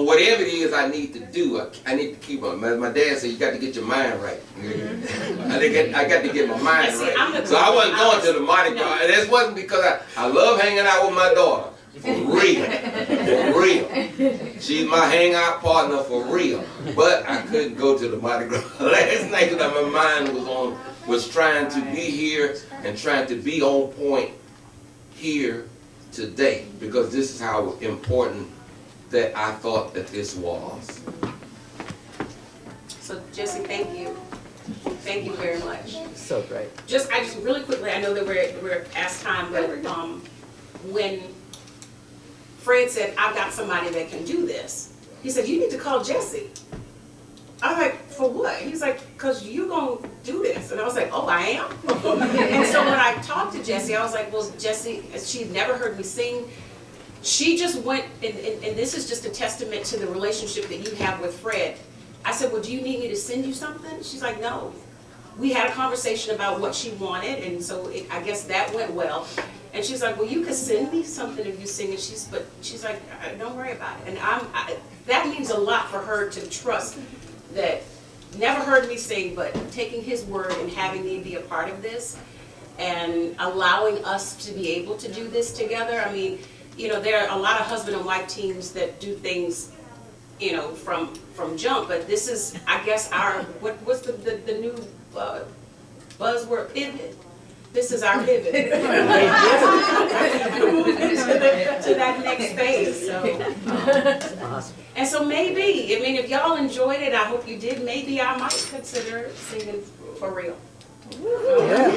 whatever it is I need to do. I need to keep on. My dad said, "You got to get your mind right." I got to get my mind right. So I wasn't going to the Mardi Gras. And this wasn't because I love hanging out with my daughter. For real. For real. She's my hangout partner for real. But I couldn't go to the Mardi Gras last night because my mind was trying to be here and trying to be on point here today, because this is how important that I thought that this was. So Jessie, thank you. Thank you very much. So great. I just really quickly, I know that we're past time, but when Fred said, "I've got somebody that can do this," he said, "You need to call Jessie." I was like, "For what?" He's like, "Because you're going to do this." And I was like, "Oh, I am?" And so when I talked to Jessie, I was like, "Well, Jessie, she'd never heard me sing. She just went, and this is just a testament to the relationship that you have with Fred." I said, "Well, do you need me to send you something?" She's like, "No." We had a conversation about what she wanted, and so I guess that went well. And she's like, "Well, you could send me something if you sing it." She's like, "Don't worry about it." And that means a lot for her to trust that, never heard me sing, but taking his word and having me be a part of this and allowing us to be able to do this together. I mean, you know, there are a lot of husband and wife teams that do things, you know, from jump, but this is, I guess, our, what's the new buzzword? Pivot. This is our pivot. to that next phase. So. Awesome. And so maybe, I mean, if y'all enjoyed it, I hope you did, maybe I might consider singing for real. Yeah.